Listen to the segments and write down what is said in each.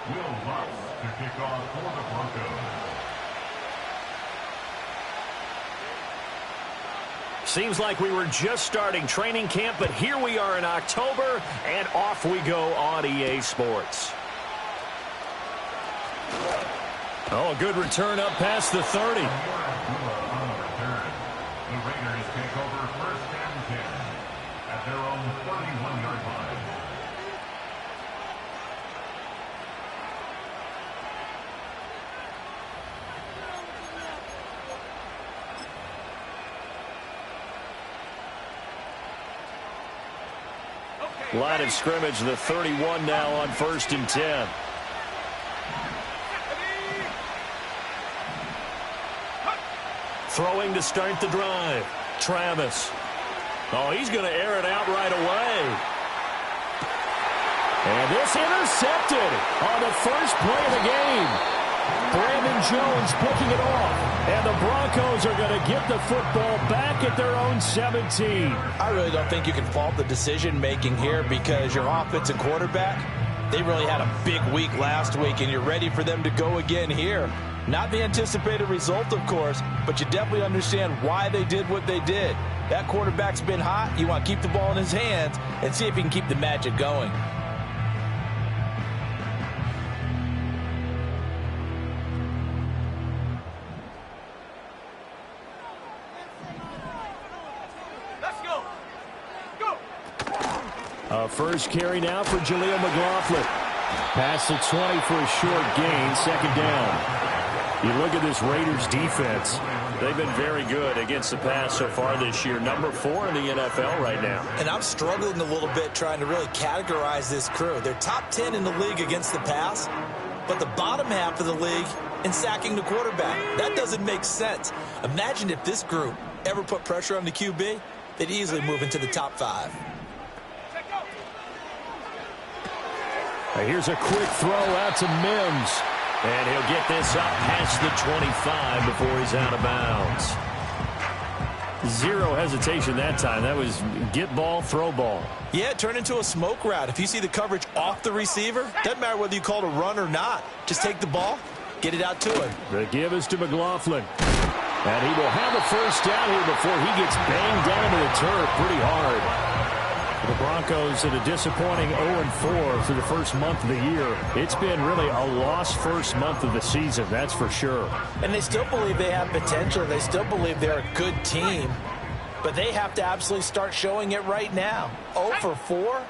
To kick off for the Broncos. Seems like we were just starting training camp, but here we are in October, and off we go on EA Sports. Oh, a good return up past the 30. The Raiders take over first and 10 at their own 31-yard line. Line of scrimmage, the 31 now on first and 10. Throwing to start the drive. Travis. Oh, he's going to air it out right away. And this intercepted on the first play of the game. Brandon Jones picking it off. And the Broncos are going to get the football back at their own 17. I really don't think you can fault the decision-making here because your offensive quarterback, they really had a big week last week, and you're ready for them to go again here. Not the anticipated result, of course, but you definitely understand why they did what they did. That quarterback's been hot. You want to keep the ball in his hands and see if he can keep the magic going. First carry now for Jaleel McLaughlin. Past the 20 for a short gain, second down. You look at this Raiders defense. They've been very good against the pass so far this year. Number 4 in the NFL right now. And I'm struggling a little bit trying to really categorize this crew. They're top 10 in the league against the pass, but the bottom half of the league in sacking the quarterback. That doesn't make sense. Imagine if this group ever put pressure on the QB, they'd easily move into the top 5. Here's a quick throw out to Mims. And he'll get this up past the 25 before he's out of bounds. Zero hesitation that time. That was get ball, throw ball. Yeah, it turned into a smoke route. If you see the coverage off the receiver, doesn't matter whether you call it a run or not. Just take the ball, get it out to him. The give is to McLaughlin. And he will have a first down here before he gets banged down to the turf pretty hard. The Broncos at a disappointing 0-4 for the first month of the year. It's been really a lost first month of the season, that's for sure. And they still believe they have potential. They still believe they're a good team. But they have to absolutely start showing it right now. 0-4?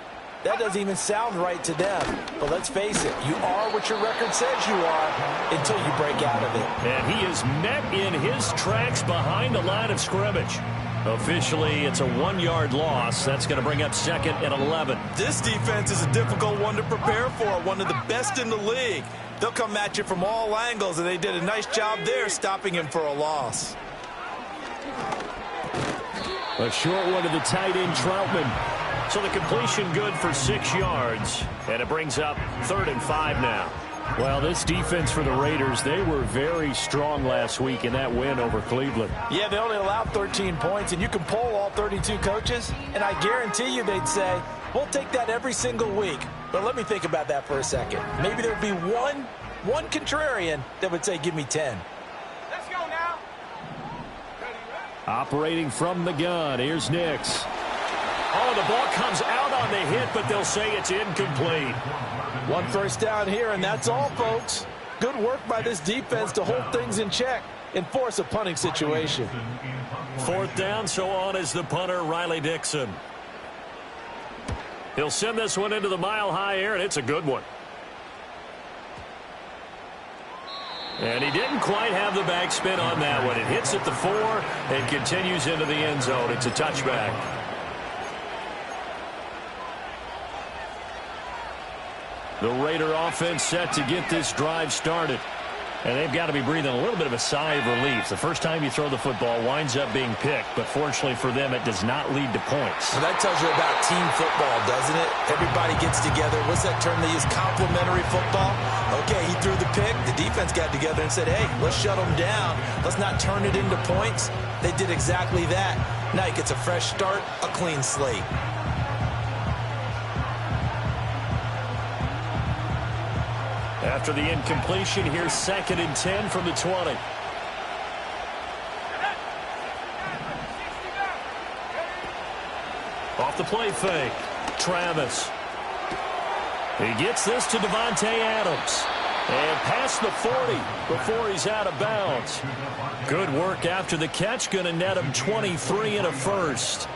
That doesn't even sound right to them. But let's face it, you are what your record says you are until you break out of it. And he is met in his tracks behind the line of scrimmage. Officially, it's a 1-yard loss. That's going to bring up second and 11. This defense is a difficult one to prepare for, one of the best in the league. They'll come at you from all angles, and they did a nice job there stopping him for a loss. A short one to the tight end, Troutman. So the completion good for 6 yards, and it brings up 3rd and 5 now. Well, this defense for the Raiders, they were very strong last week in that win over Cleveland. Yeah, they only allowed 13 points, and you can poll all 32 coaches, and I guarantee you they'd say, we'll take that every single week. But let me think about that for a second. Maybe there'd be one contrarian that would say, give me 10. Let's go now. Operating from the gun, here's Nix. Oh, the ball comes out on the hit, but they'll say it's incomplete. 1 first down here, and that's all, folks. Good work by this defense to hold things in check and force a punting situation. 4th down, so on is the punter, Riley Dixon. He'll send this one into the mile-high air, and it's a good one. And he didn't quite have the backspin on that one. It hits at the 4 and continues into the end zone. It's a touchback. The Raider offense set to get this drive started. And they've got to be breathing a little bit of a sigh of relief. The first time you throw the football winds up being picked, but fortunately for them, it does not lead to points. So that tells you about team football, doesn't it? Everybody gets together. What's that term they use? Complementary football? Okay, he threw the pick. The defense got together and said, hey, let's shut them down. Let's not turn it into points. They did exactly that. Now he gets a fresh start, a clean slate. After the incompletion, here's 2nd and 10 from the 20. Off the play fake, Travis. He gets this to Devontae Adams. And past the 40 before he's out of bounds. Good work after the catch. Going to net him 23 and a first.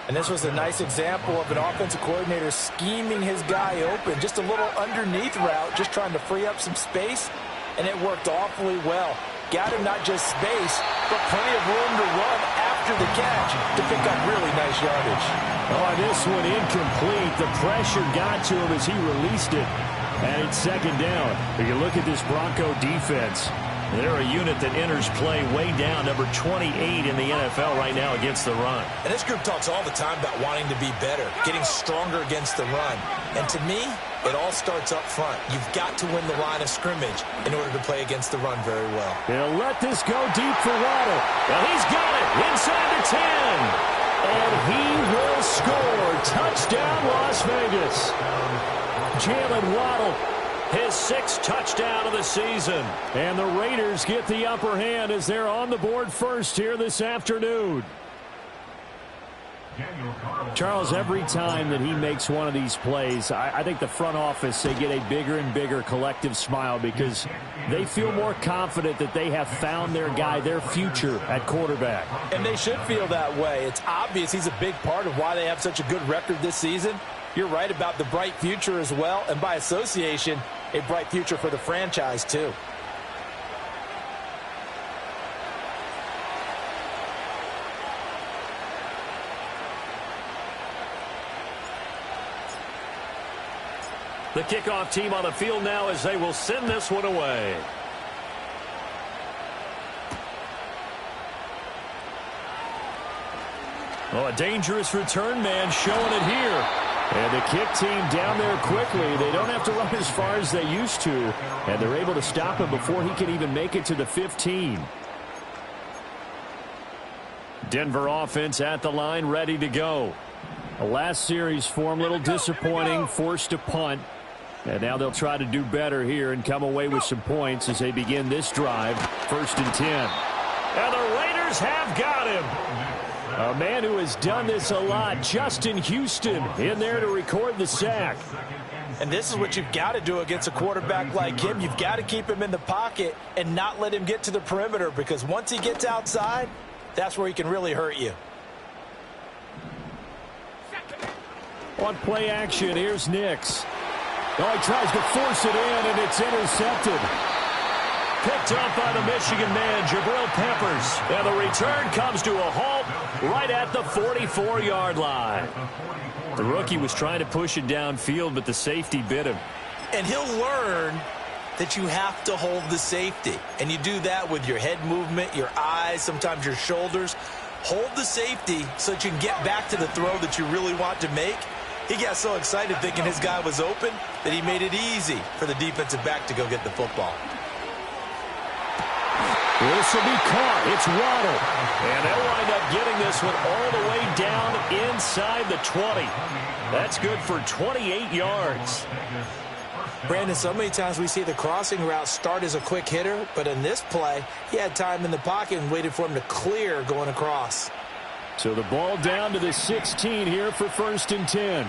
And this was a nice example of an offensive coordinator scheming his guy open. Just a little underneath route, just trying to free up some space. And it worked awfully well. Got him not just space, but plenty of room to run after the catch to pick up really nice yardage. Oh, this one incomplete. The pressure got to him as he released it. And it's 2nd down. If you look at this Bronco defense, they're a unit that enters play way down, number 28 in the NFL right now against the run. And this group talks all the time about wanting to be better, getting stronger against the run. And to me, it all starts up front. You've got to win the line of scrimmage in order to play against the run very well. He'll let this go deep for Waddle. Well, he's got it inside the 10. And he will score. Touchdown, Las Vegas. Jalen Waddle, his 6th touchdown of the season. And the Raiders get the upper hand as they're on the board first here this afternoon. Charles, every time that he makes one of these plays, I think the front office, they get a bigger and bigger collective smile because they feel more confident that they have found their guy, their future at quarterback. And they should feel that way. It's obvious he's a big part of why they have such a good record this season. You're right about the bright future as well, and by association, a bright future for the franchise too. The kickoff team on the field now as they will send this one away. Oh, a dangerous return man showing it here. And the kick team down there quickly. They don't have to run as far as they used to. And they're able to stop him before he can even make it to the 15. Denver offense at the line, ready to go. The last series for him, a little disappointing, forced to punt. And now they'll try to do better here and come away with some points as they begin this drive. 1st and 10. And the Raiders have got him. A man who has done this a lot, Justin Houston, in there to record the sack. And this is what you've got to do against a quarterback like him. You've got to keep him in the pocket and not let him get to the perimeter, because once he gets outside, that's where he can really hurt you. On play action, here's Nix. Oh, he tries to force it in, and it's intercepted. Picked up by the Michigan man, Jabril Peppers. And the return comes to a halt right at the 44-yard line. The rookie was trying to push it downfield, but the safety bit him. And he'll learn that you have to hold the safety. And you do that with your head movement, your eyes, sometimes your shoulders. Hold the safety so that you can get back to the throw that you really want to make. He got so excited thinking his guy was open that he made it easy for the defensive back to go get the football. This will be caught. It's Waddle. And they'll wind up getting this one all the way down inside the 20. That's good for 28 yards. Brandon, so many times we see the crossing route start as a quick hitter, but in this play, he had time in the pocket and waited for him to clear going across. So the ball down to the 16 here for 1st and 10.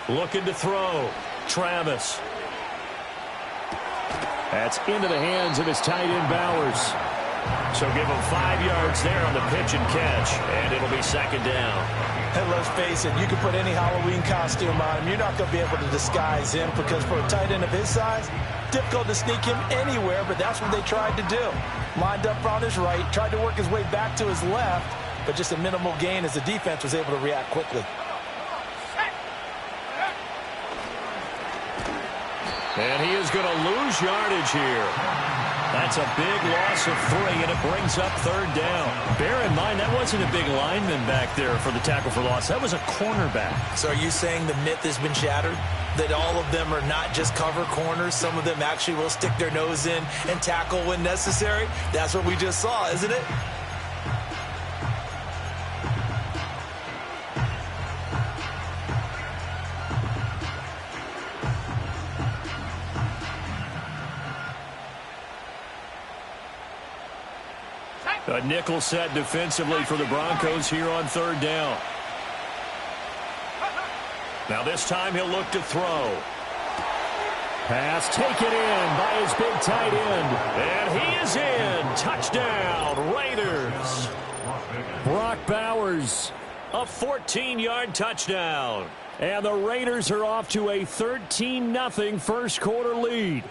Looking to throw. Travis. That's into the hands of his tight end, Bowers. So give him 5 yards there on the pitch and catch, and it'll be 2nd down. And let's face it, you can put any Halloween costume on him. You're not going to be able to disguise him, because for a tight end of his size, difficult to sneak him anywhere, but that's what they tried to do. Lined up on his right, tried to work his way back to his left, but just a minimal gain as the defense was able to react quickly. And he is going to lose yardage here. That's a big loss of 3, and it brings up 3rd down. Bear in mind, that wasn't a big lineman back there for the tackle for loss. That was a cornerback. So are you saying the myth has been shattered? That all of them are not just cover corners? Some of them actually will stick their nose in and tackle when necessary? That's what we just saw, isn't it? A nickel set defensively for the Broncos here on third down. Now this time he'll look to throw. Pass taken in by his big tight end. And he is in. Touchdown, Raiders. Brock Bowers, a 14-yard touchdown. And the Raiders are off to a 13-0 first quarter lead.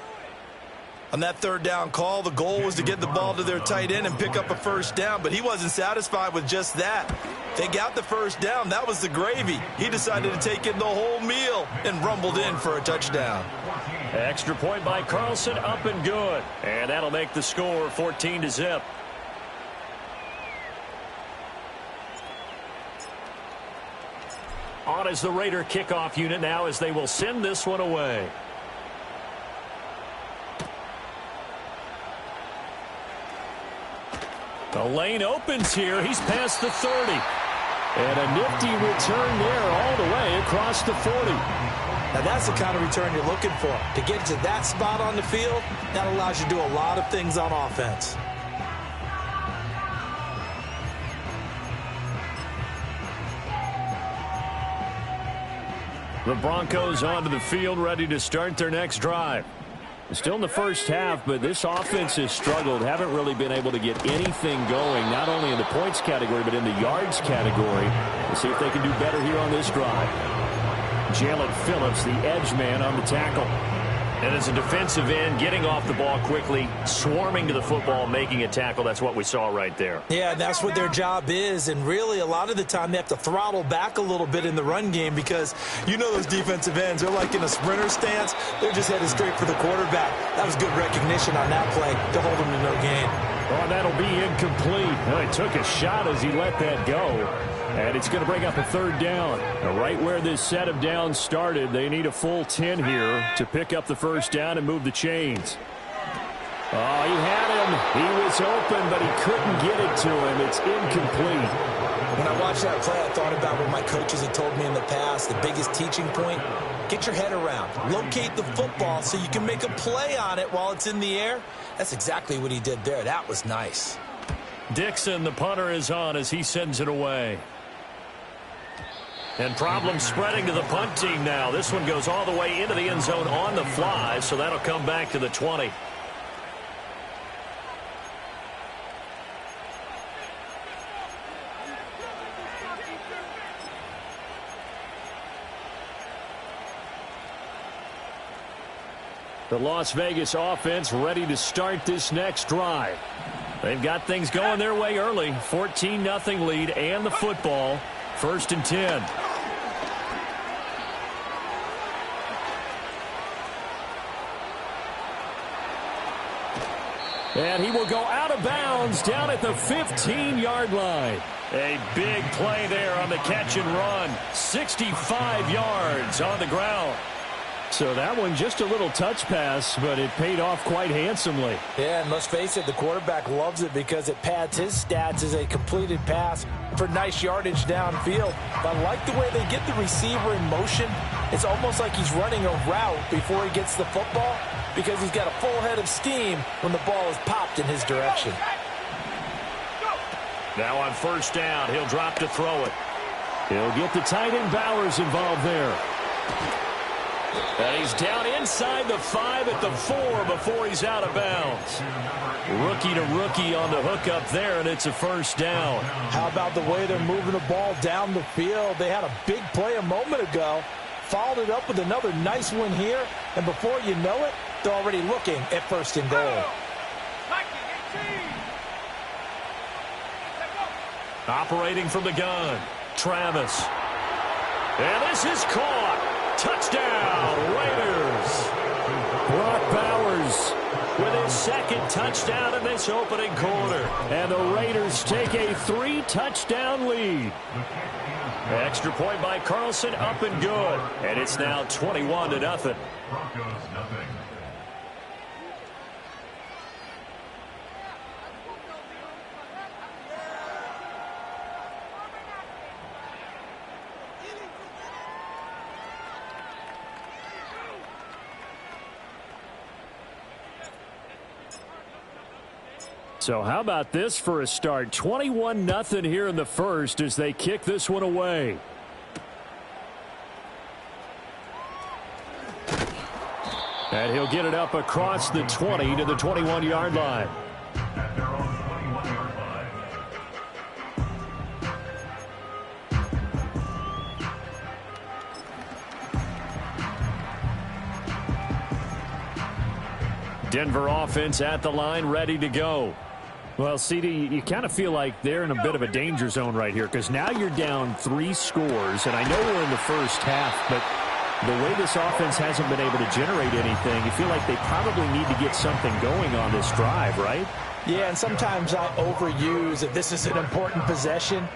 On that third down call, the goal was to get the ball to their tight end and pick up a first down, but he wasn't satisfied with just that. They got the first down. That was the gravy. He decided to take in the whole meal and rumbled in for a touchdown. Extra point by Carlson, up and good. And that'll make the score 14-0. On is the Raider kickoff unit now as they will send this one away. The lane opens here. He's past the 30. And a nifty return there all the way across the 40. Now that's the kind of return you're looking for. To get to that spot on the field, that allows you to do a lot of things on offense. The Broncos onto the field, ready to start their next drive. Still in the first half, but this offense has struggled. Haven't really been able to get anything going, not only in the points category, but in the yards category. We'll see if they can do better here on this drive. Jalen Phillips, the edge man, on the tackle. And as a defensive end, getting off the ball quickly, swarming to the football, making a tackle. That's what we saw right there. Yeah, that's what their job is. And really, a lot of the time, they have to throttle back a little bit in the run game because you know those defensive ends, they're like in a sprinter stance. They're just headed straight for the quarterback. That was good recognition on that play to hold him to no gain. Oh, that'll be incomplete. Well, he took a shot as he let that go. And it's going to bring up a third down. Right where this set of downs started, they need a full 10 here to pick up the first down and move the chains. Oh, he had him. He was open, but he couldn't get it to him. It's incomplete. When I watched that play, I thought about what my coaches had told me in the past. The biggest teaching point, get your head around. Locate the football so you can make a play on it while it's in the air. That's exactly what he did there. That was nice. Dixon, the punter, is on as he sends it away. And problems spreading to the punt team now. This one goes all the way into the end zone on the fly, so that'll come back to the 20. The Las Vegas offense ready to start this next drive. They've got things going their way early. 14-0 lead and the football. 1st and 10. And he will go out of bounds down at the 15-yard line. A big play there on the catch and run. 65 yards on the ground. So that one just a little touch pass, but it paid off quite handsomely. Yeah, and let's face it, the quarterback loves it because it pads his stats as a completed pass for nice yardage downfield. But I like the way they get the receiver in motion. It's almost like he's running a route before he gets the football because he's got a full head of steam when the ball is popped in his direction. Now on first down, he'll drop to throw it. He'll get the tight end Bowers involved there. And he's down inside the 5 at the 4 before he's out of bounds. Rookie to rookie on the hookup there, and it's a first down. How about the way they're moving the ball down the field? They had a big play a moment ago, followed it up with another nice one here, and before you know it, they're already looking at 1st and goal. Operating from the gun, Travis. And this is caught. Touchdown, Raiders. Brock Bowers with his 2nd touchdown in this opening quarter. And the Raiders take a 3-touchdown lead. Extra point by Carlson, up and good. And it's now 21-0. Broncos nothing. So how about this for a start? 21-0 here in the first as they kick this one away. And he'll get it up across the 20 to the 21-yard line. At their own 21-yard line. Denver offense at the line, ready to go. Well, CD, you kind of feel like they're in a bit of a danger zone right here because now you're down 3 scores, and I know we're in the first half, but the way this offense hasn't been able to generate anything, you feel like they probably need to get something going on this drive, right? Yeah, and sometimes I overuse that this is an important possession,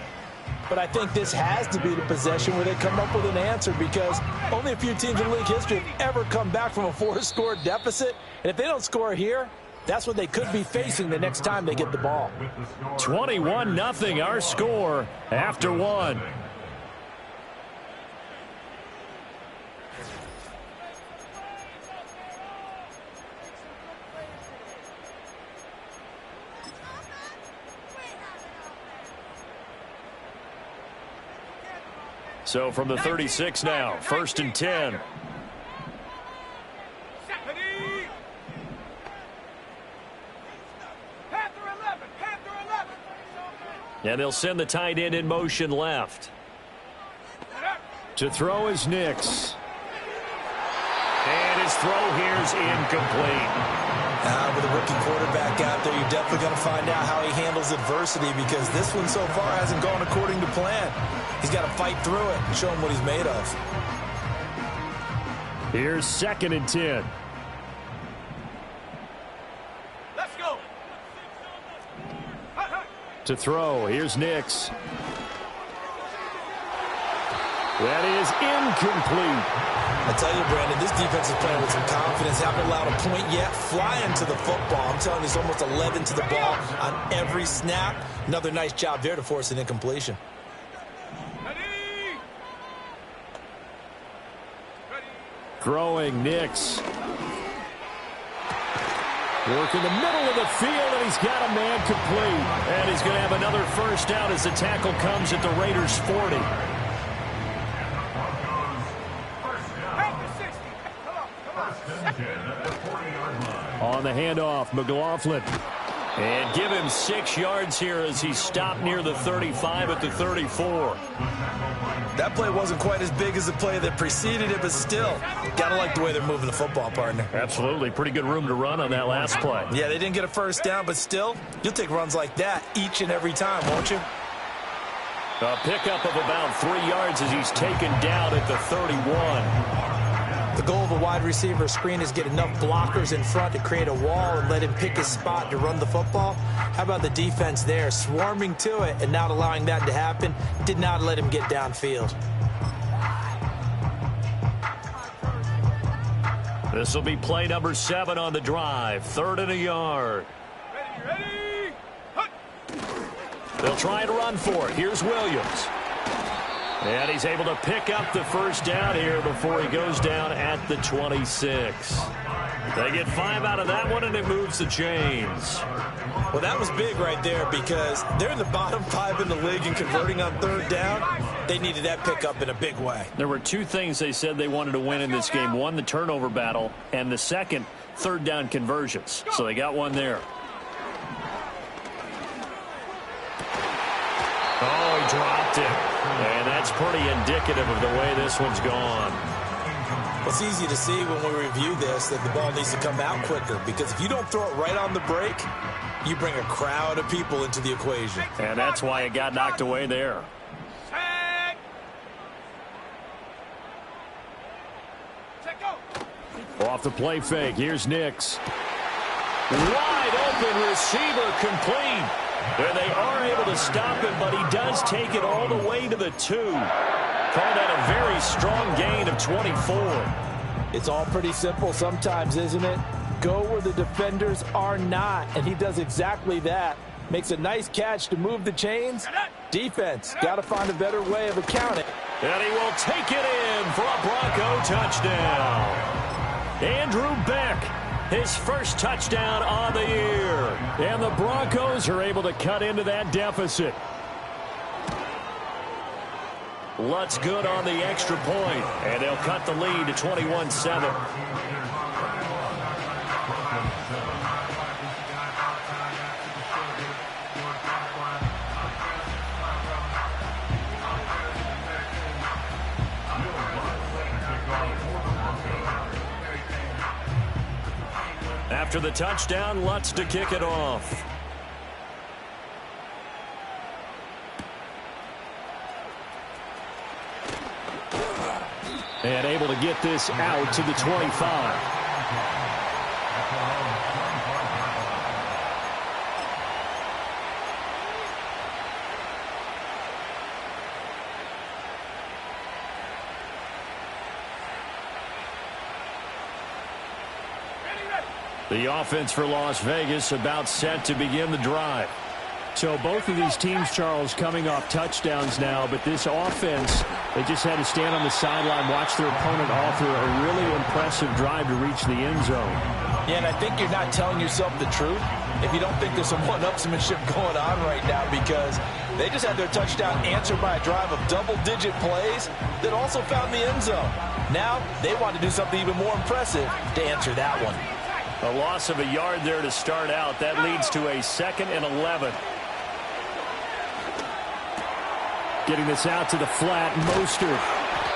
but I think this has to be the possession where they come up with an answer because only a few teams in league history have ever come back from a 4-score deficit, and if they don't score here, that's what they could be facing the next time they get the ball. 21-0 our score after 1. So from the 36 now, 1st and 10. And they'll send the tight end in motion left. To throw is Nix. And his throw here's incomplete. With a rookie quarterback out there, you're definitely going to find out how he handles adversity because this one so far hasn't gone according to plan. He's got to fight through it and show him what he's made of. Here's 2nd and 10. Let's go. To throw, here's Nix. That is incomplete. I tell you, Brandon, this defense is playing with some confidence. Haven't allowed a point yet. Flying to the football. I'm telling you, it's almost 11 to the ball on every snap. Another nice job there to force an incompletion. Throwing, Nix. Work in the middle of the field, and he's got a man complete. And he's going to have another first down as the tackle comes at the Raiders' 40. On the handoff, McLaughlin. And give him 6 yards here as he stopped near the 35 at the 34. That play wasn't quite as big as the play that preceded it, but still, got to like the way they're moving the football, partner. Absolutely. Pretty good room to run on that last play. Yeah, they didn't get a first down, but still, you'll take runs like that each and every time, won't you? A pickup of about 3 yards as he's taken down at the 31. The goal of a wide receiver screen is get enough blockers in front to create a wall and let him pick his spot to run the football. How about the defense there, swarming to it and not allowing that to happen? Did not let him get downfield. This will be play number 7 on the drive. 3rd and a yard. Ready. They'll try and run for it. Here's Williams. And he's able to pick up the first down here before he goes down at the 26. They get 5 out of that one, and it moves the chains. Well, that was big right there because they're in the bottom 5 in the league and converting on 3rd down. They needed that pickup in a big way. There were 2 things they said they wanted to win in this game. One, the turnover battle, and the second, 3rd down conversions. So they got one there. Oh, he dropped it. And that's pretty indicative of the way this one's gone. Well, it's easy to see when we review this that the ball needs to come out quicker because if you don't throw it right on the break, you bring a crowd of people into the equation. And that's why it got knocked away there. Off the play fake, here's Nix. Wide open receiver complete. And they are able to stop him, but he does take it all the way to the 2. Call that a very strong gain of 24. It's all pretty simple sometimes, isn't it? Go where the defenders are not, and he does exactly that. Makes a nice catch to move the chains. Defense, got to find a better way of accounting. And he will take it in for a Bronco touchdown. Andrew Beck his first touchdown on the year. And the Broncos are able to cut into that deficit. Lutz good on the extra point, and they'll cut the lead to 21-7. After the touchdown, Lutz to kick it off. And able to get this out to the 25. The offense for Las Vegas about set to begin the drive. So both of these teams, Charles, coming off touchdowns now, but this offense, they just had to stand on the sideline, watch their opponent offer a really impressive drive to reach the end zone. Yeah, and I think you're not telling yourself the truth if you don't think there's some one-upsmanship going on right now, because they just had their touchdown answered by a drive of double-digit plays that also found the end zone. Now they want to do something even more impressive to answer that one. A loss of a yard there to start out. That leads to a 2nd and 11. Getting this out to the flat, Mostert.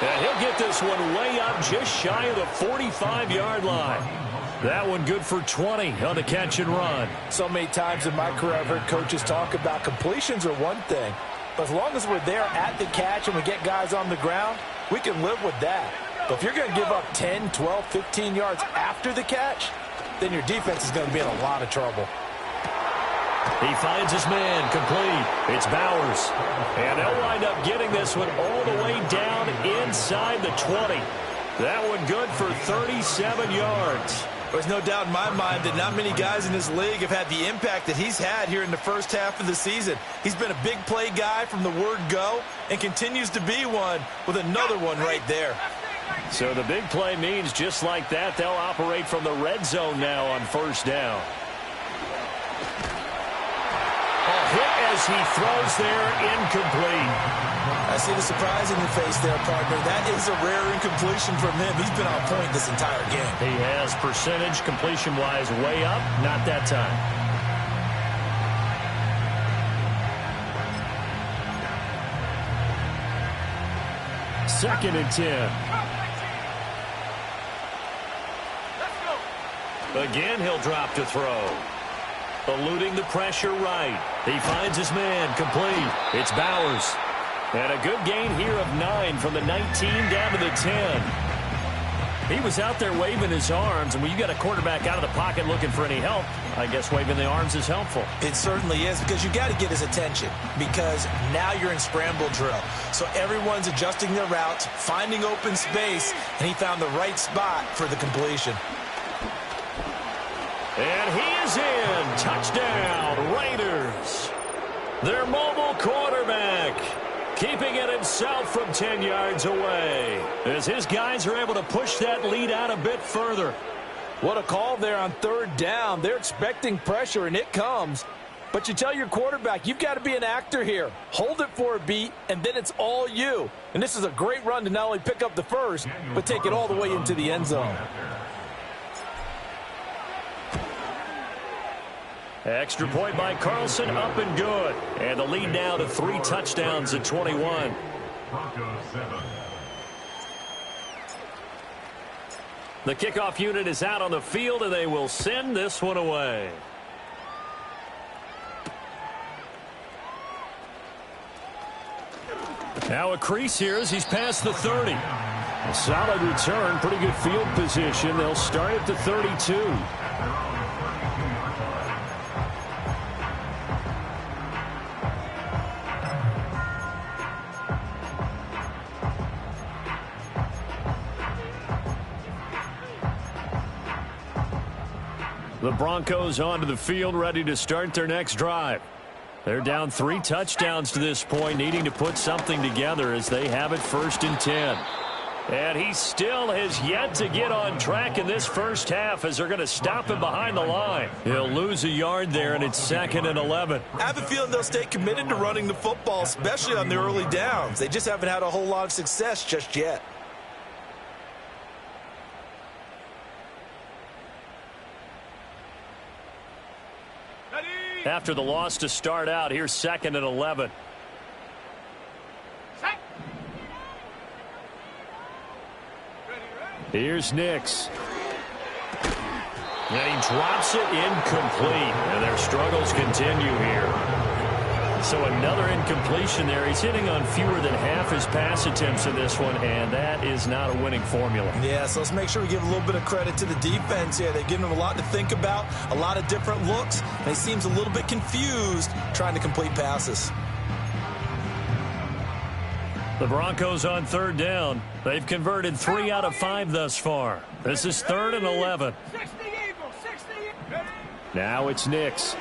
And he'll get this one way up just shy of the 45-yard line. That one good for 20 on the catch and run. So many times in my career I've heard coaches talk about completions are one thing, but as long as we're there at the catch and we get guys on the ground, we can live with that. But if you're going to give up 10, 12, 15 yards after the catch, then your defense is going to be in a lot of trouble. He finds his man complete. It's Bowers. And they'll wind up getting this one all the way down inside the 20. That one good for 37 yards. There's no doubt in my mind that not many guys in this league have had the impact that he's had here in the first half of the season. He's been a big play guy from the word go and continues to be one with another one right there. So the big play means just like that, they'll operate from the red zone now on first down. A hit as he throws there, incomplete. I see the surprise in your face there, partner. That is a rare incompletion from him. He's been on point this entire game. He has percentage completion-wise way up, not that time. Second and 10. Again, he'll drop to throw. Eluding the pressure right. He finds his man complete. It's Bowers. And a good gain here of 9 from the 19 down to the 10. He was out there waving his arms, and when you got a quarterback out of the pocket looking for any help, I guess waving the arms is helpful. It certainly is, because you got to get his attention, because now you're in scramble drill. So everyone's adjusting their routes, finding open space, and he found the right spot for the completion. And he is in. Touchdown, Raiders. Their mobile quarterback keeping it himself from 10 yards away as his guys are able to push that lead out a bit further. What a call there on third down. They're expecting pressure, and it comes. But you tell your quarterback, you've got to be an actor here. Hold it for a beat, and then it's all you. And this is a great run to not only pick up the first, but take it all the way into the end zone. Extra point by Carlson, up and good. And the lead now to 3 touchdowns at 21. The kickoff unit is out on the field, and they will send this one away. Now a crease here as he's past the 30. A solid return, pretty good field position. They'll start at the 32. The Broncos onto the field, ready to start their next drive. They're down 3 touchdowns to this point, needing to put something together as they have it 1st and 10. And he still has yet to get on track in this first half as they're going to stop him behind the line. He'll lose a yard there, and it's 2nd and 11. I have a feeling they'll stay committed to running the football, especially on the early downs. They just haven't had a whole lot of success just yet. After the loss to start out, here's 2nd and 11. Here's Nix. And he drops it incomplete. And their struggles continue here. So another incompletion there. He's hitting on fewer than half his pass attempts in this one, and that is not a winning formula. Yeah, so let's make sure we give a little bit of credit to the defense here. They're giving him a lot to think about, a lot of different looks, and he seems a little bit confused trying to complete passes. The Broncos on 3rd down. They've converted 3 out of 5 thus far. This is 3rd and 11. Now it's Nix.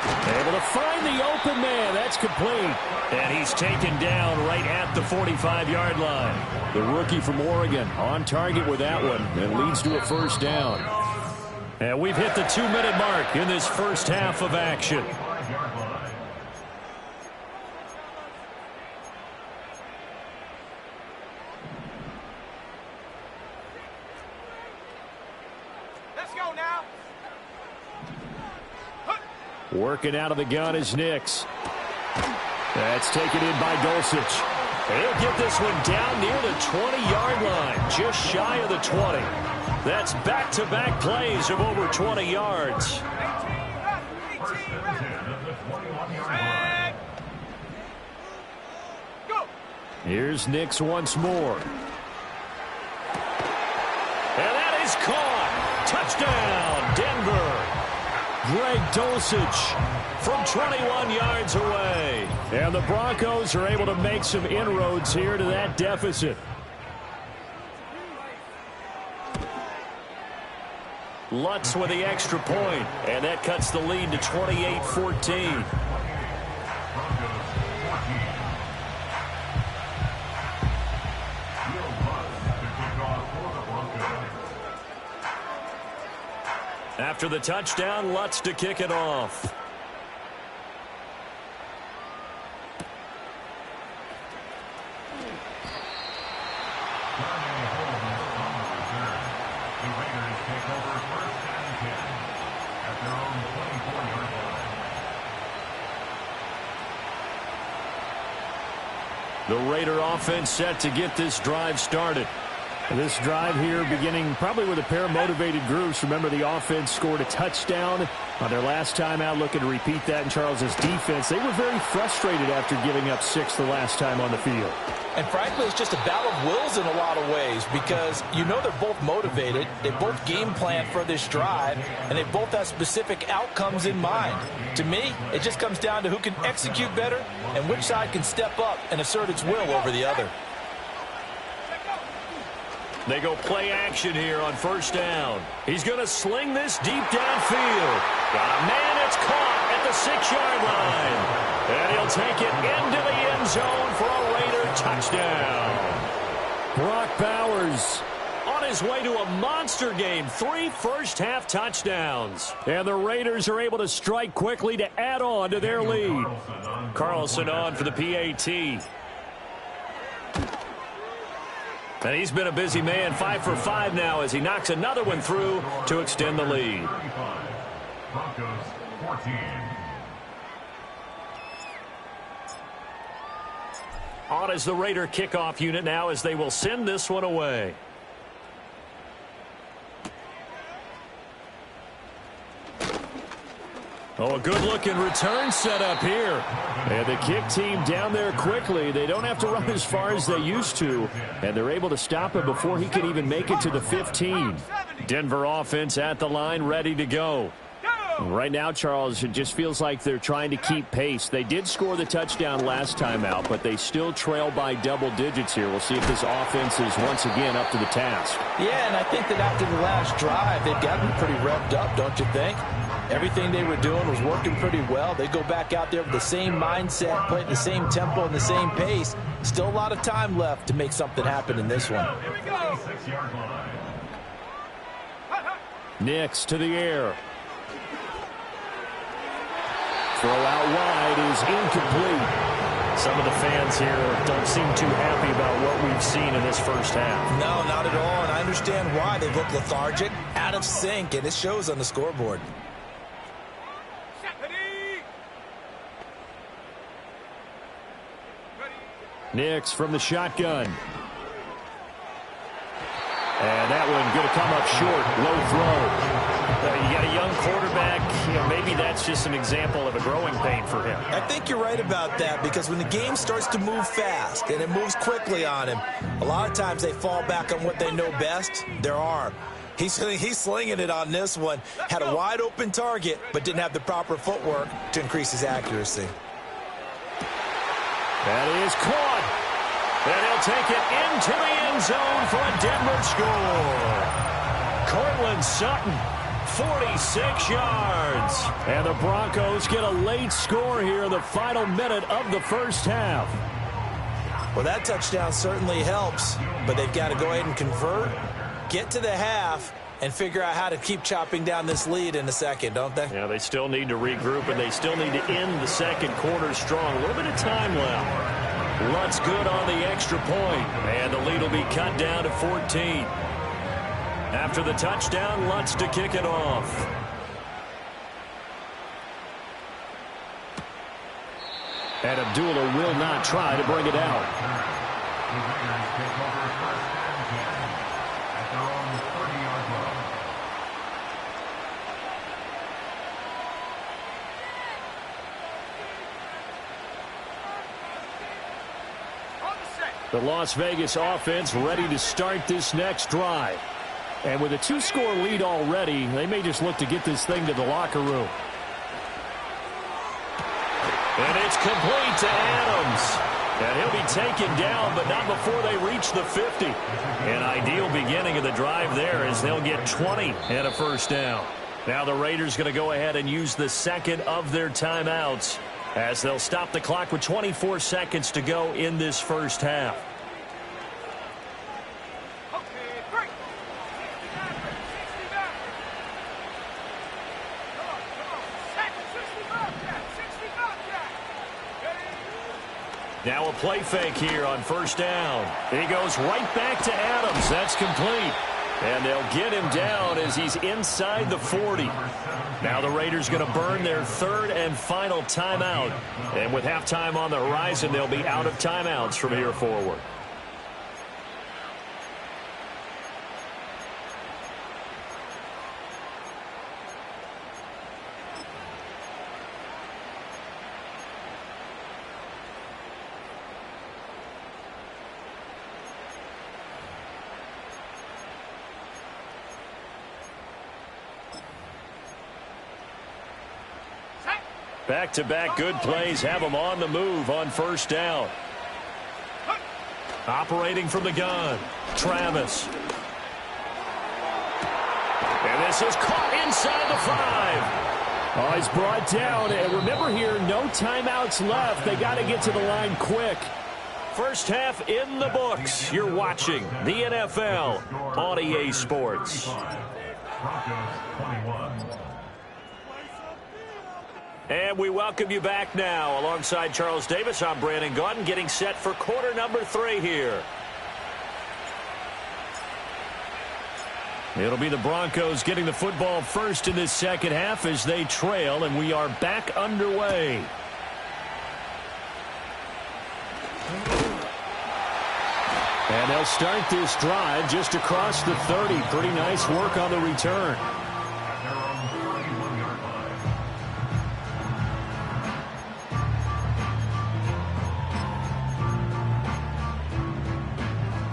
Able to find the open man. That's complete. And he's taken down right at the 45-yard line. The rookie from Oregon on target with that one and leads to a 1st down. And we've hit the 2-minute mark in this first half of action. Working out of the gun is Nix. That's taken in by Dulcich. He'll get this one down near the 20-yard line, just shy of the 20. That's back-to-back plays of over 20 yards. Here's Nix once more. And that is caught. Touchdown, Denver. Greg Dulcich from 21 yards away. And the Broncos are able to make some inroads here to that deficit. Lutz with the extra point, and that cuts the lead to 28-14. After the touchdown, Lutz to kick it off. The Raider offense set to get this drive started. This drive here beginning probably with a pair of motivated groups. Remember, the offense scored a touchdown on their last time out, looking to repeat that in Charles's defense. They were very frustrated after giving up 6 the last time on the field. And frankly, it's just a battle of wills in a lot of ways because you know they're both motivated. They both game plan for this drive, and they both have specific outcomes in mind. To me, it just comes down to who can execute better and which side can step up and assert its will over the other. They go play action here on 1st down. He's going to sling this deep downfield. Got a man, it's caught at the 6-yard line. And he'll take it into the end zone for a Raider touchdown. Brock Bowers on his way to a monster game. 3 first-half touchdowns. And the Raiders are able to strike quickly to add on to their lead. Carlson on for the PAT. And he's been a busy man, 5 for 5 now as he knocks another one through to extend the lead. Broncos 14. On is the Raider kickoff unit now as they will send this one away. Oh, a good-looking return set up here. And the kick team down there quickly. They don't have to run as far as they used to. And they're able to stop him before he can even make it to the 15. Denver offense at the line, ready to go. Right now, Charles, it just feels like they're trying to keep pace. They did score the touchdown last time out, but they still trail by double digits here. We'll see if this offense is once again up to the task. Yeah, and I think that after the last drive, they've gotten pretty revved up, don't you think? Everything they were doing was working pretty well. They go back out there with the same mindset, play at the same tempo and the same pace. Still a lot of time left to make something happen in this one. Here we go. Nix to the air. Throw out wide is incomplete. Some of the fans here don't seem too happy about what we've seen in this first half. No, not at all, and I understand why. They look lethargic, out of sync, and it shows on the scoreboard. Nix from the shotgun. And that one going to come up short. Low throw. You got a young quarterback. Maybe that's just an example of a growing pain for him. I think you're right about that, because when the game starts to move fast and it moves quickly on him, a lot of times they fall back on what they know best, their arm. He's slinging it on this one. Had a wide open target, but didn't have the proper footwork to increase his accuracy. That is caught. And he'll take it into the end zone for a Denver score. Cortland Sutton, 46 yards. And the Broncos get a late score here in the final minute of the first half. Well, that touchdown certainly helps, but they've got to go ahead and convert, get to the half, and figure out how to keep chopping down this lead in the second, don't they? Yeah, they still need to regroup, and they still need to end the second quarter strong. A little bit of time left. Lutz good on the extra point, and the lead will be cut down to 14. After the touchdown, Lutz to kick it off. And Abdullah will not try to bring it out. The Las Vegas offense ready to start this next drive. And with a two-score lead already, they may just look to get this thing to the locker room. And it's complete to Adams. And he'll be taken down, but not before they reach the 50. An ideal beginning of the drive there, as they'll get 20 and a first down. Now the Raiders going to go ahead and use the second of their timeouts, as they'll stop the clock with 24 seconds to go in this first half. Now a play fake here on first down. He goes right back to Adams. That's complete. And they'll get him down as he's inside the 40. Now the Raiders going to burn their third and final timeout. And with halftime on the horizon, they'll be out of timeouts from here forward. Back-to-back good plays have them on the move on first down. Operating from the gun, Travis. And this is caught inside the 5. Oh, he's brought down. And remember here, no timeouts left. They got to get to the line quick. First half in the books. You're watching the NFL on EA Sports. And we welcome you back now. Alongside Charles Davis, I'm Brandon Gaudin, getting set for quarter number 3 here. It'll be the Broncos getting the football first in this second half as they trail, and we are back underway. And they'll start this drive just across the 30. Pretty nice work on the return.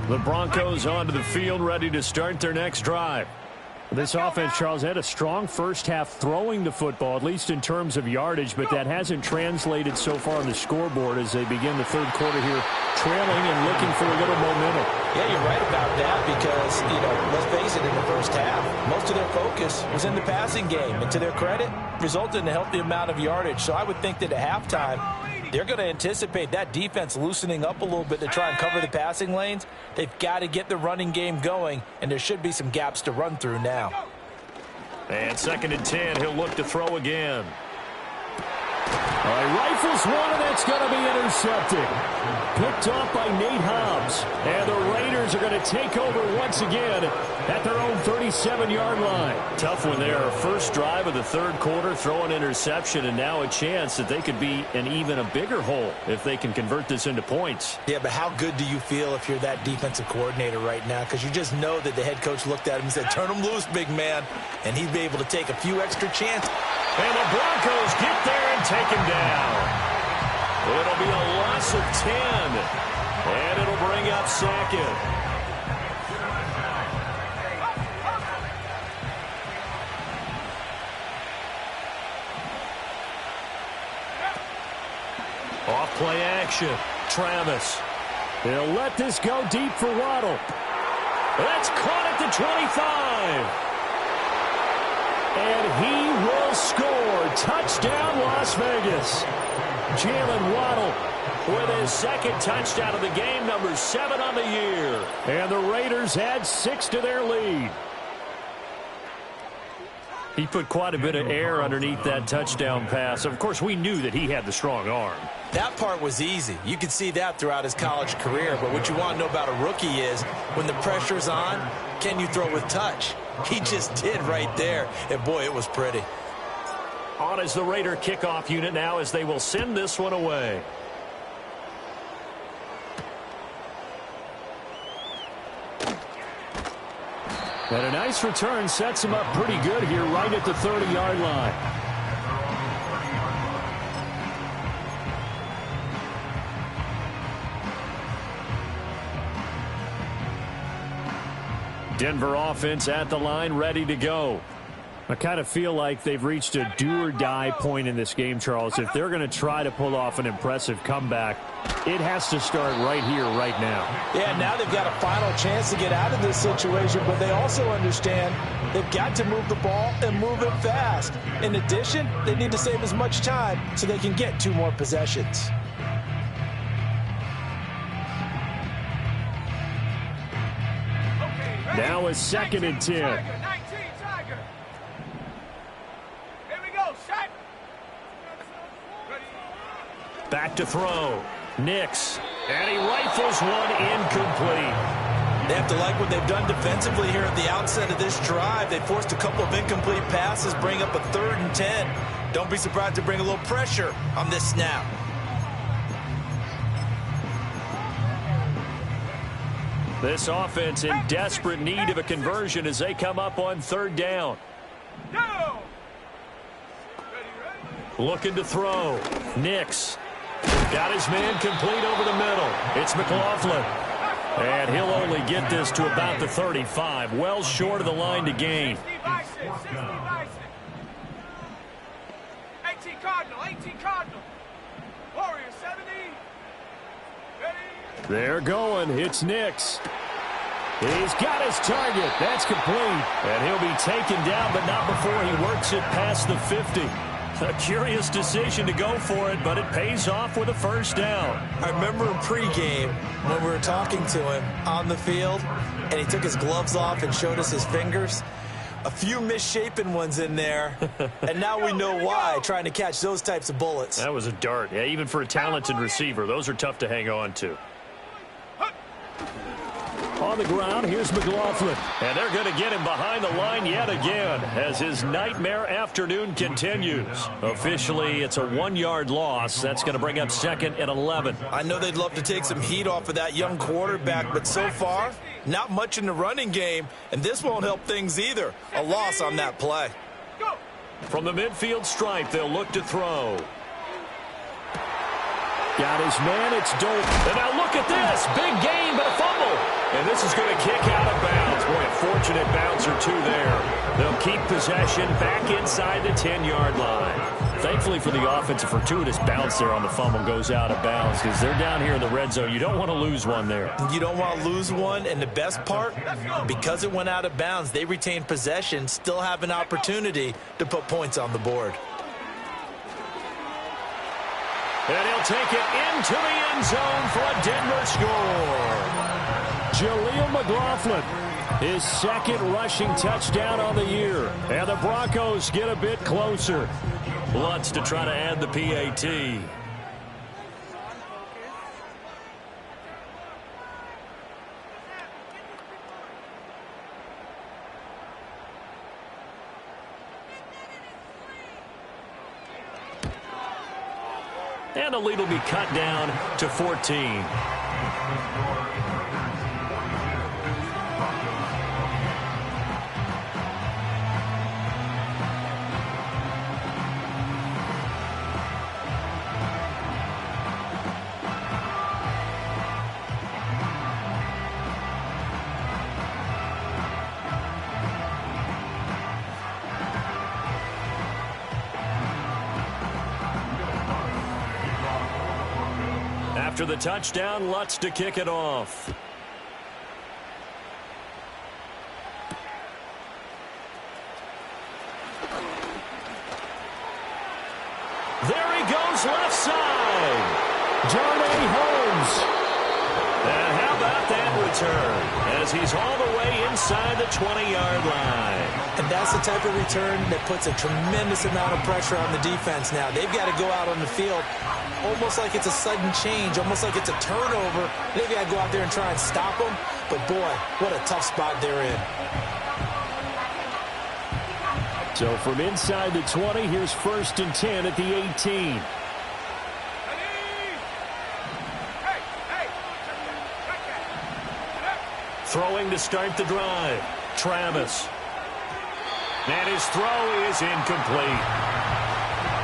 The Broncos onto the field, ready to start their next drive. This offense, Charles, had a strong first half throwing the football, at least in terms of yardage, but that hasn't translated so far on the scoreboard as they begin the third quarter here, trailing and looking for a little momentum. Yeah, you're right about that because, let's face it, in the first half, most of their focus was in the passing game. And to their credit, resulted in a healthy amount of yardage. So I would think that at halftime, they're going to anticipate that defense loosening up a little bit to try and cover the passing lanes. They've got to get the running game going, and there should be some gaps to run through now. And 2nd and 10, he'll look to throw again. All right, rifles one, and that's going to be intercepted. Picked off by Nate Hobbs. And the Raiders are going to take over once again at their own 37-yard line. Tough one there. First drive of the third quarter, throw an interception, and now a chance that they could be in even a bigger hole if they can convert this into points. Yeah, but how good do you feel if you're that defensive coordinator right now? Because you just know that the head coach looked at him and said, turn him loose, big man. And he'd be able to take a few extra chances. And the Broncos get there and take him down. It'll be a loss of 10. And it'll bring up 2nd. Off play action. Travis. He'll let this go deep for Waddle. That's caught at the 25. And he will score. Touchdown, Las Vegas. Jalen Waddle with his 2nd touchdown of the game, number 7 on the year. And the Raiders add 6 to their lead. He put quite a bit of air underneath that touchdown pass. Of course, we knew that he had the strong arm. That part was easy. You could see that throughout his college career. But what you want to know about a rookie is when the pressure's on, can you throw with touch? He just did right there. And, boy, it was pretty. On is the Raider kickoff unit now as they will send this one away. And a nice return sets him up pretty good here right at the 30-yard line. Denver offense at the line, ready to go. I kind of feel like they've reached a do-or-die point in this game, Charles. If they're going to try to pull off an impressive comeback, it has to start right here, right now. Yeah, now they've got a final chance to get out of this situation, but they also understand they've got to move the ball and move it fast. In addition, they need to save as much time so they can get 2 more possessions. Now a 2nd and 10. Back to throw. Nix. And he rifles one incomplete. They have to like what they've done defensively here at the outset of this drive. They forced a couple of incomplete passes, bring up a 3rd and 10. Don't be surprised to bring a little pressure on this snap. This offense in desperate need of a conversion as they come up on 3rd down. Looking to throw. Nix. Got his man complete over the middle. It's McLaughlin. And he'll only get this to about the 35. Well short of the line to gain. 18 Cardinal. Warriors 70. Ready. They're going. It's Nix. He's got his target. That's complete. And he'll be taken down, but not before he works it past the 50. A curious decision to go for it, but it pays off with a 1st down. I remember in pregame when we were talking to him on the field, and he took his gloves off and showed us his fingers. A few misshapen ones in there, and now we know why, trying to catch those types of bullets. That was a dart. Yeah, even for a talented receiver, those are tough to hang on to. On the ground, here's McLaughlin. And they're going to get him behind the line yet again as his nightmare afternoon continues. Officially, it's a 1-yard loss. That's going to bring up 2nd and 11. I know they'd love to take some heat off of that young quarterback, but so far, not much in the running game, and this won't help things either. A loss on that play. From the midfield stripe, they'll look to throw. Got his man, it's Dope. And now look at this. Big game, but a fumble. And this is going to kick out of bounds. Boy, a fortunate bounce or two there. They'll keep possession back inside the 10-yard line. Thankfully for the offense, a fortuitous bounce there on the fumble goes out of bounds because they're down here in the red zone. You don't want to lose one there. You don't want to lose one, and the best part, because it went out of bounds, they retain possession, still have an opportunity to put points on the board. And he'll take it into the end zone for a Denver score. Jaleel McLaughlin, his second rushing touchdown on the year. And the Broncos get a bit closer. Lutz to try to add the PAT. And the lead will be cut down to 14. After the touchdown, Lutz to kick it off. There he goes left side. Darnay Holmes. And how about that return as he's all the way inside the 20-yard line. And that's the type of return that puts a tremendous amount of pressure on the defense now. They've got to go out on the field almost like it's a sudden change, almost like it's a turnover. They've got to go out there and try and stop them. But, boy, what a tough spot they're in. So from inside the 20, here's 1st and 10 at the 18. Throwing to start the drive. Travis. And his throw is incomplete.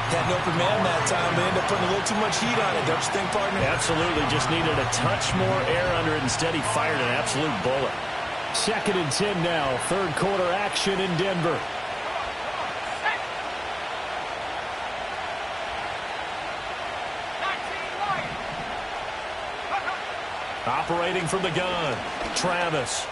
Had an open man that time. They ended up putting a little too much heat on it, don't you think, partner? Absolutely. Just needed a touch more air under it. Instead, he fired an absolute bullet. 2nd and 10 now. 3rd quarter action in Denver. Operating from the gun. Travis.